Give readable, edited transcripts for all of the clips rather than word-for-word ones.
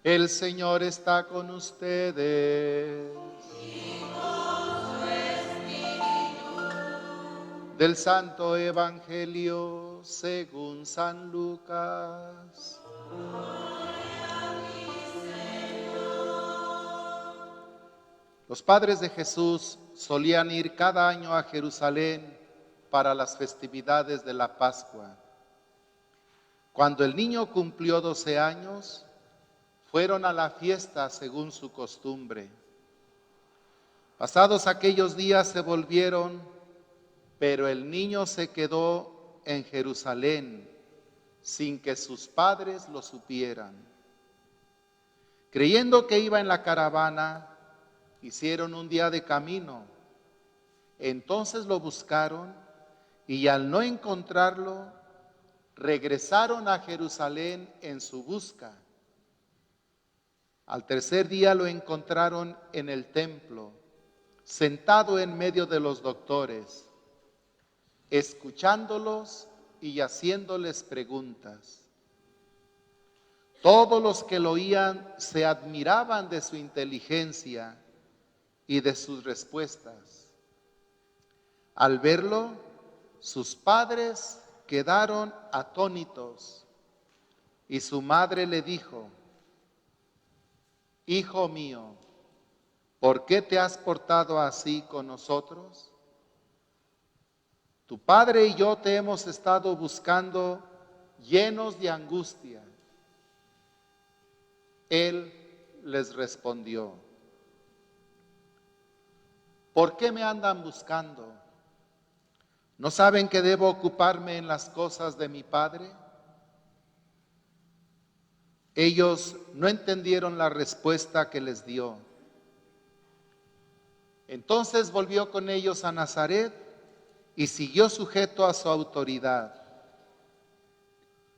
El Señor está con ustedes. Del Santo Evangelio según San Lucas. Los padres de Jesús solían ir cada año a Jerusalén para las festividades de la Pascua. Cuando el niño cumplió 12 años, fueron a la fiesta según su costumbre. Pasados aquellos días se volvieron, pero el niño se quedó en Jerusalén sin que sus padres lo supieran. Creyendo que iba en la caravana, hicieron un día de camino. Entonces lo buscaron y al no encontrarlo, regresaron a Jerusalén en su busca. Al tercer día lo encontraron en el templo, sentado en medio de los doctores, escuchándolos y haciéndoles preguntas. Todos los que lo oían se admiraban de su inteligencia y de sus respuestas. Al verlo, sus padres quedaron atónitos y su madre le dijo: Hijo mío, ¿por qué te has portado así con nosotros? Tu padre y yo te hemos estado buscando llenos de angustia. Él les respondió: ¿por qué me andan buscando? ¿No saben que debo ocuparme en las cosas de mi Padre? Ellos no entendieron la respuesta que les dio. Entonces volvió con ellos a Nazaret y siguió sujeto a su autoridad.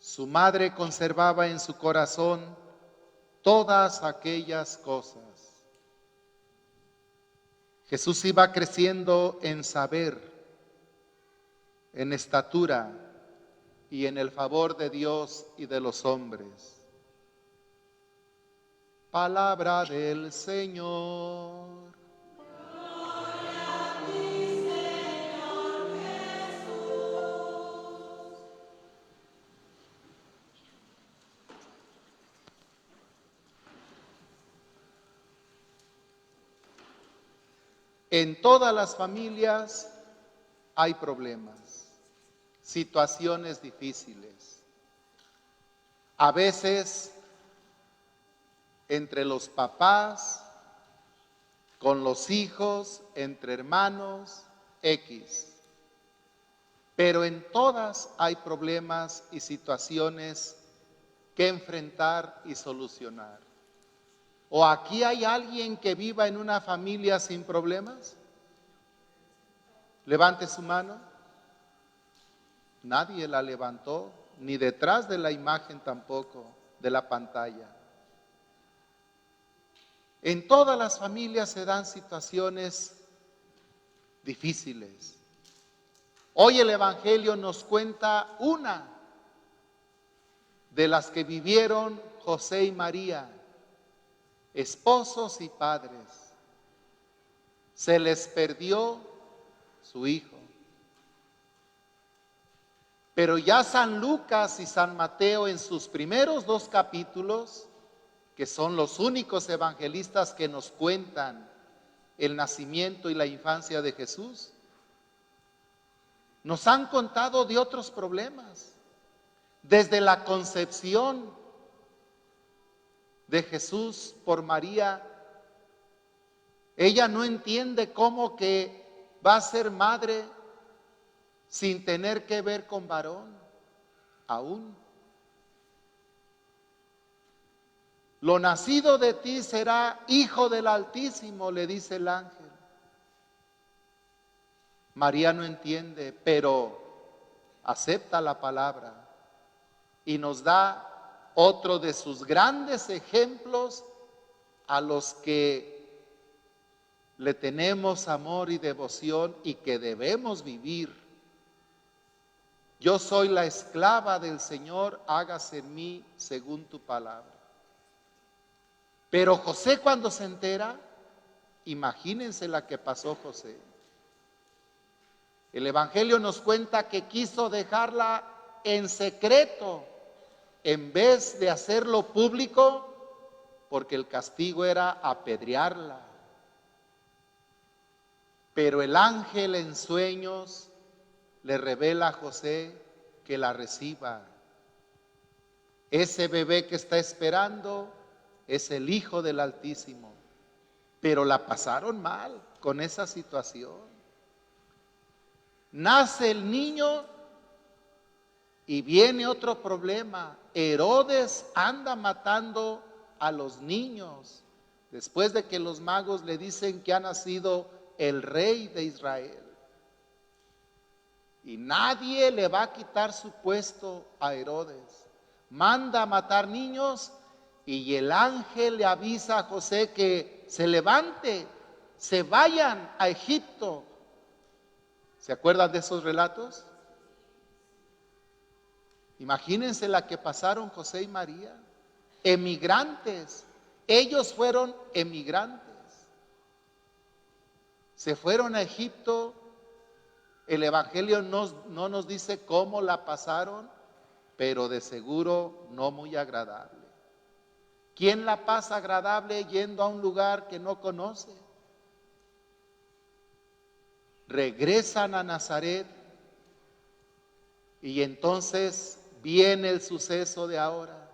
Su madre conservaba en su corazón todas aquellas cosas. Jesús iba creciendo en saber, en estatura y en el favor de Dios y de los hombres. Palabra del Señor. En todas las familias hay problemas, situaciones difíciles. A veces entre los papás, con los hijos, entre hermanos, X. Pero en todas hay problemas y situaciones que enfrentar y solucionar. ¿O aquí hay alguien que viva en una familia sin problemas? Levante su mano. Nadie la levantó, ni detrás de la imagen tampoco, de la pantalla. En todas las familias se dan situaciones difíciles. Hoy el Evangelio nos cuenta una de las que vivieron José y María, esposos y padres. Se les perdió su hijo. Pero ya San Lucas y San Mateo en sus primeros 2 capítulos, que son los únicos evangelistas que nos cuentan el nacimiento y la infancia de Jesús, nos han contado de otros problemas, desde la concepción de Jesús por María. Ella no entiende cómo que va a ser madre sin tener que ver con varón aún. Lo nacido de ti será hijo del Altísimo, le dice el ángel. María no entiende, pero acepta la palabra y nos da otro de sus grandes ejemplos a los que le tenemos amor y devoción y que debemos vivir. Yo soy la esclava del Señor, hágase en mí según tu palabra. Pero José, cuando se entera, imagínense la que pasó José. El Evangelio nos cuenta que quiso dejarla en secreto en vez de hacerlo público, porque el castigo era apedrearla. Pero el ángel en sueños le revela a José que la reciba. Ese bebé que está esperando es el Hijo del Altísimo. Pero la pasaron mal con esa situación. Nace el niño y viene otro problema. Herodes anda matando a los niños después de que los magos le dicen que ha nacido el rey de Israel. Y nadie le va a quitar su puesto a Herodes. Manda a matar niños y el ángel le avisa a José que se levante, se vayan a Egipto. ¿Se acuerdan de esos relatos? Imagínense la que pasaron José y María, emigrantes. Ellos fueron emigrantes. Se fueron a Egipto. El Evangelio no nos dice cómo la pasaron, pero de seguro no muy agradable. ¿Quién la pasa agradable yendo a un lugar que no conoce? Regresan a Nazaret y entonces viene el suceso de ahora.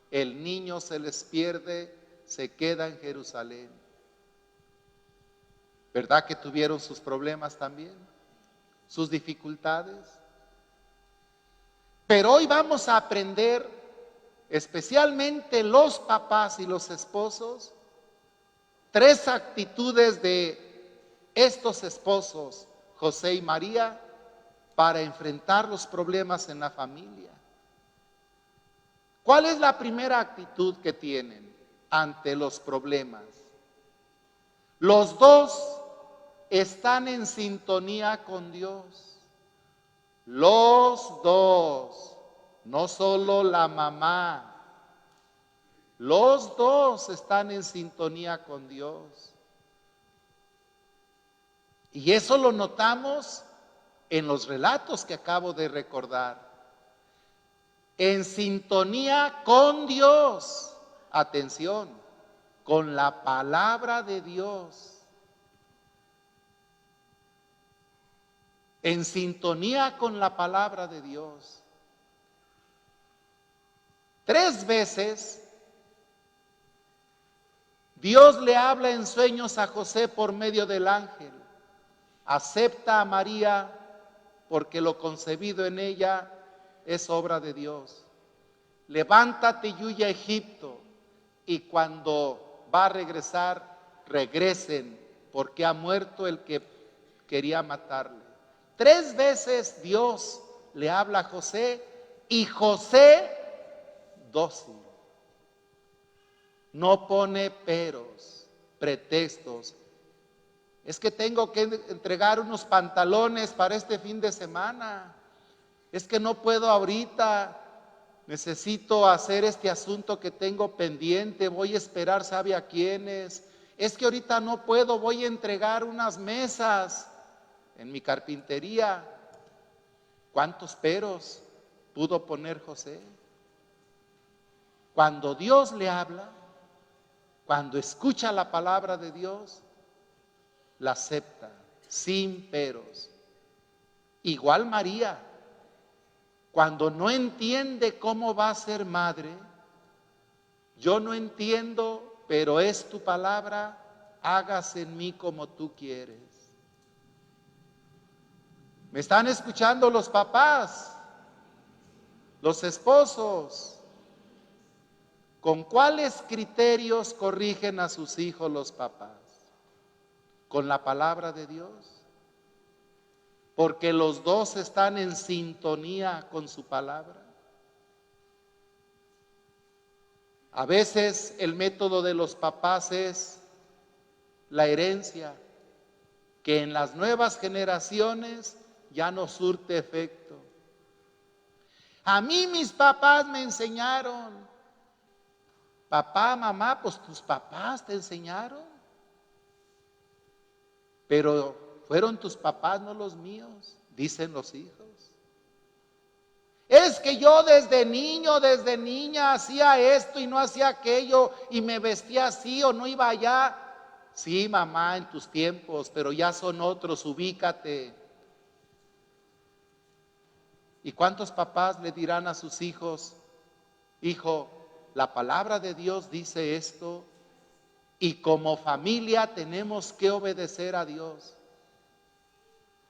El niño se les pierde, se queda en Jerusalén. ¿Verdad que tuvieron sus problemas también? Sus dificultades. Pero hoy vamos a aprender, especialmente los papás y los esposos, 3 actitudes de estos esposos, José y María, para enfrentar los problemas en la familia. ¿Cuál es la primera actitud que tienen ante los problemas? Los dos están en sintonía con Dios. Los dos, no solo la mamá. Los dos están en sintonía con Dios. Y eso lo notamos en los relatos que acabo de recordar. En sintonía con Dios. Atención, con la palabra de Dios. En sintonía con la palabra de Dios. 3 veces Dios le habla en sueños a José por medio del ángel. Acepta a María porque lo concebido en ella es obra de Dios. Levántate y huye a Egipto, y cuando va a regresar, regresen, porque ha muerto el que quería matarle. 3 veces Dios le habla a José y José dócil. No pone peros, pretextos. Es que tengo que entregar unos pantalones para este fin de semana. Es que no puedo ahorita. Necesito hacer este asunto que tengo pendiente. Voy a esperar, ¿sabe a quiénes? Es que ahorita no puedo. Voy a entregar unas mesas en mi carpintería. ¿Cuántos peros pudo poner José? Cuando Dios le habla, cuando escucha la palabra de Dios, la acepta, sin peros. Igual María, cuando no entiende cómo va a ser madre, yo no entiendo, pero es tu palabra, hágase en mí como tú quieres. ¿Me están escuchando los papás, los esposos? ¿Con cuáles criterios corrigen a sus hijos los papás? ¿Con la palabra de Dios? Porque los dos están en sintonía con su palabra. A veces el método de los papás es la herencia, que en las nuevas generaciones ya no surte efecto. A mí mis papás me enseñaron. Papá, mamá, pues tus papás te enseñaron. Pero fueron tus papás, no los míos, dicen los hijos. Es que yo desde niño, desde niña hacía esto y no hacía aquello y me vestía así o no iba allá. Sí, mamá, en tus tiempos, pero ya son otros, ubícate. ¿Y cuántos papás le dirán a sus hijos, hijo, la palabra de Dios dice esto y como familia tenemos que obedecer a Dios?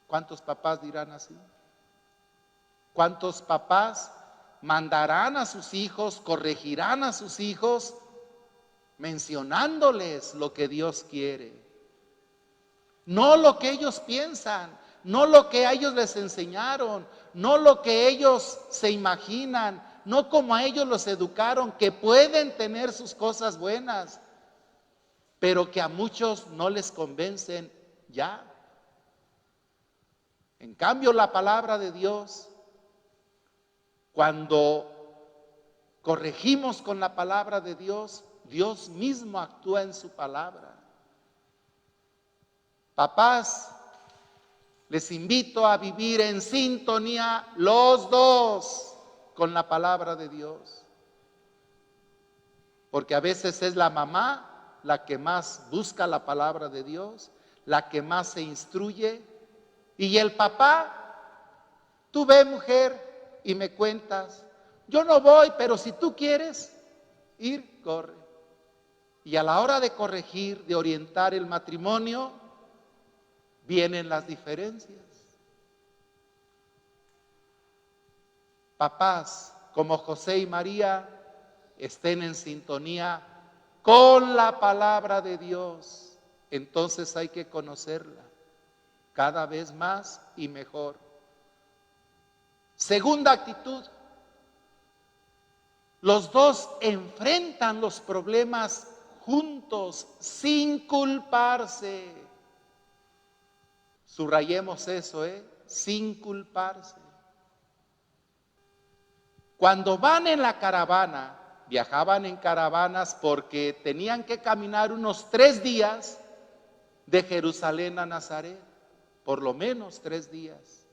¿Cuántos papás dirán así? ¿Cuántos papás mandarán a sus hijos, corregirán a sus hijos, mencionándoles lo que Dios quiere? No lo que ellos piensan, no lo que a ellos les enseñaron, no lo que ellos se imaginan, no como a ellos los educaron, que pueden tener sus cosas buenas, pero que a muchos no les convencen ya. En cambio, la palabra de Dios, cuando corregimos con la palabra de Dios, Dios mismo actúa en su palabra. Papás, les invito a vivir en sintonía los dos con la palabra de Dios. Porque a veces es la mamá la que más busca la palabra de Dios, la que más se instruye. Y el papá, tú ve, mujer, y me cuentas. Yo no voy, pero si tú quieres ir, corre. Y a la hora de corregir, de orientar el matrimonio, vienen las diferencias. Papás como José y María estén en sintonía con la palabra de Dios. Entonces hay que conocerla cada vez más y mejor. Segunda actitud. Los dos enfrentan los problemas juntos, sin culparse. Subrayemos eso, sin culparse. Cuando van en la caravana, viajaban en caravanas porque tenían que caminar unos 3 días de Jerusalén a Nazaret, por lo menos 3 días.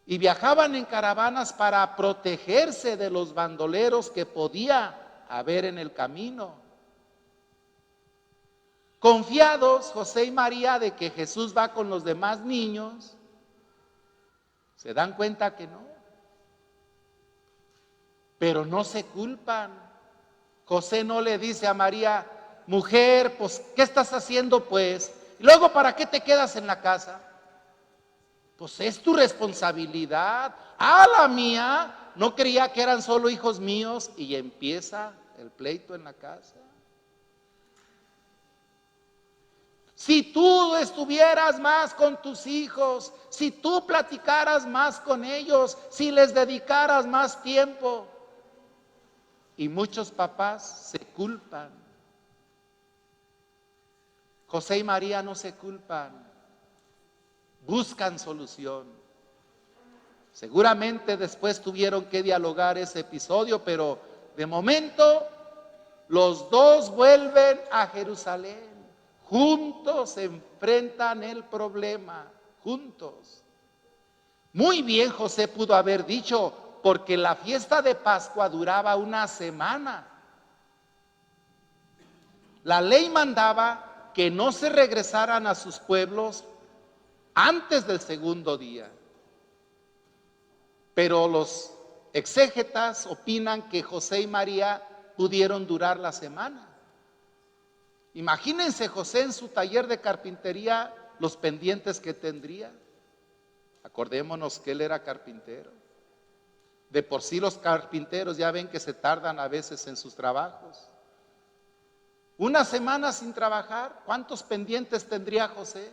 Y viajaban en caravanas para protegerse de los bandoleros que podía haber en el camino. Confiados José y María de que Jesús va con los demás niños, se dan cuenta que no. Pero no se culpan. José no le dice a María, mujer, pues, ¿qué estás haciendo pues? Y luego, ¿para qué te quedas en la casa? Pues es tu responsabilidad. La mía, no creía que eran solo hijos míos, y empieza el pleito en la casa. Si tú estuvieras más con tus hijos, si tú platicaras más con ellos, si les dedicaras más tiempo. Y muchos papás se culpan. José y María no se culpan, buscan solución. Seguramente después tuvieron que dialogar ese episodio, pero de momento los dos vuelven a Jerusalén. Juntos se enfrentan el problema, juntos. Muy bien José pudo haber dicho, porque la fiesta de Pascua duraba una semana. La ley mandaba que no se regresaran a sus pueblos antes del segundo día. Pero los exégetas opinan que José y María pudieron durar la semana. Imagínense José en su taller de carpintería, los pendientes que tendría. Acordémonos que él era carpintero. De por sí los carpinteros ya ven que se tardan a veces en sus trabajos. Una semana sin trabajar, ¿cuántos pendientes tendría José?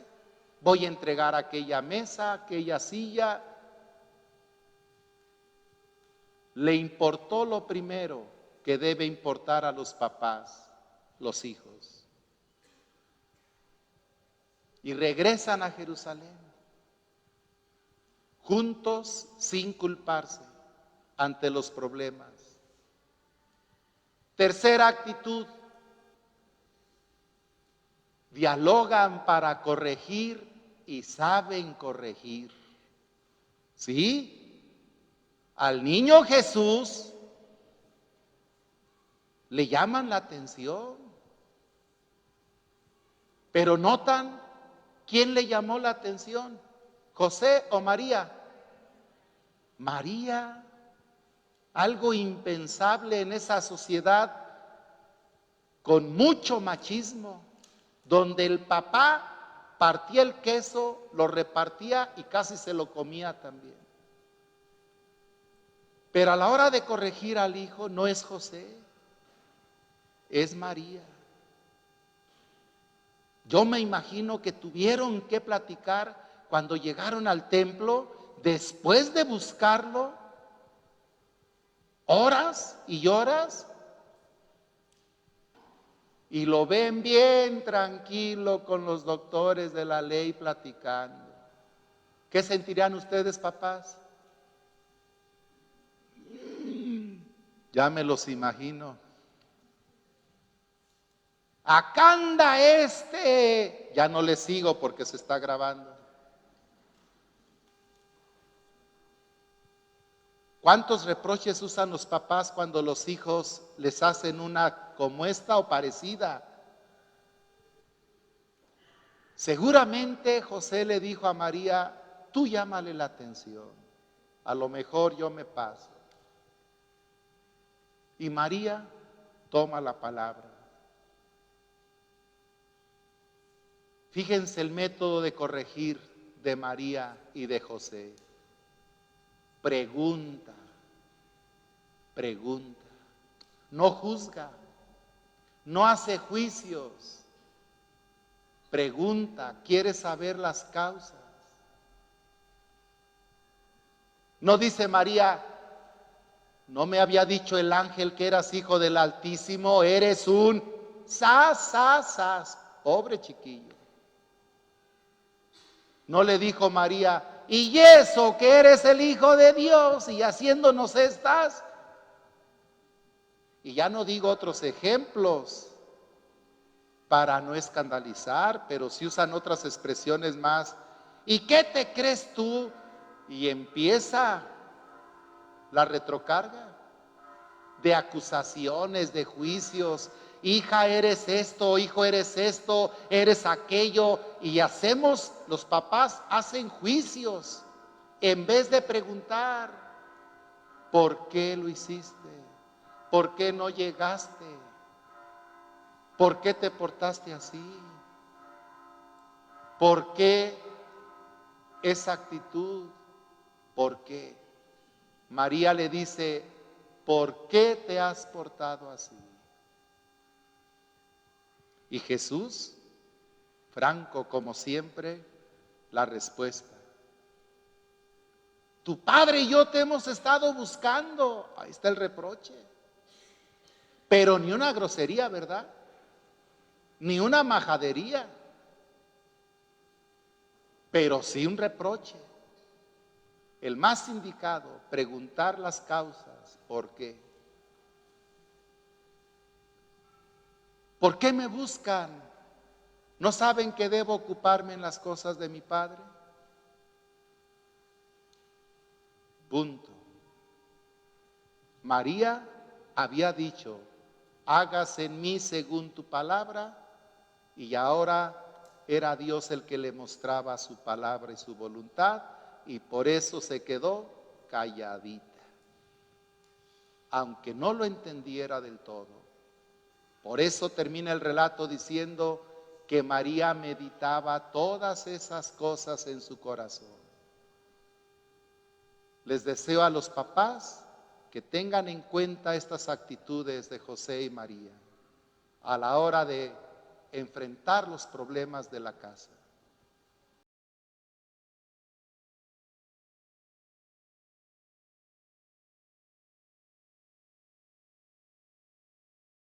Voy a entregar aquella mesa, aquella silla. Le importó lo primero que debe importar a los papás, los hijos. Y regresan a Jerusalén, juntos sin culparse ante los problemas. Tercera actitud, dialogan para corregir y saben corregir. ¿Sí? Al niño Jesús le llaman la atención, pero notan quién le llamó la atención, José o María. María, algo impensable en esa sociedad con mucho machismo, donde el papá partía el queso, lo repartía y casi se lo comía también. Pero a la hora de corregir al hijo no es José, es María. Yo me imagino que tuvieron que platicar cuando llegaron al templo, después de buscarlo, horas y horas, y lo ven bien tranquilo con los doctores de la ley platicando. ¿Qué sentirían ustedes, papás? Ya me los imagino. Acá anda este. Ya no le sigo porque se está grabando. ¿Cuántos reproches usan los papás cuando los hijos les hacen una como esta o parecida? Seguramente José le dijo a María, tú llámale la atención, a lo mejor yo me paso. Y María toma la palabra. Fíjense el método de corregir de María y de José. Pregunta, pregunta, no juzga, no hace juicios, pregunta, quiere saber las causas. No dice María, no me había dicho el ángel que eras hijo del Altísimo, eres un sas, pobre chiquillo. No le dijo María, y eso que eres el Hijo de Dios y haciéndonos estas. Y ya no digo otros ejemplos para no escandalizar, pero sí usan otras expresiones más. ¿Y qué te crees tú? Y empieza la retrocarga de acusaciones, de juicios. Hija, eres esto, hijo, eres esto, eres aquello. Y hacemos, los papás hacen juicios en vez de preguntar, ¿por qué lo hiciste? ¿Por qué no llegaste? ¿Por qué te portaste así? ¿Por qué esa actitud? ¿Por qué? María le dice, ¿por qué te has portado así? Y Jesús, franco como siempre, la respuesta. Tu padre y yo te hemos estado buscando. Ahí está el reproche. Pero ni una grosería, ¿verdad? Ni una majadería. Pero sí un reproche. El más indicado, preguntar las causas. ¿Por qué? ¿Por qué me buscan? ¿No saben que debo ocuparme en las cosas de mi Padre? Punto. María había dicho, hágase en mí según tu palabra, y ahora era Dios el que le mostraba su palabra y su voluntad, y por eso se quedó calladita, aunque no lo entendiera del todo. Por eso termina el relato diciendo que María meditaba todas esas cosas en su corazón. Les deseo a los papás que tengan en cuenta estas actitudes de José y María a la hora de enfrentar los problemas de la casa.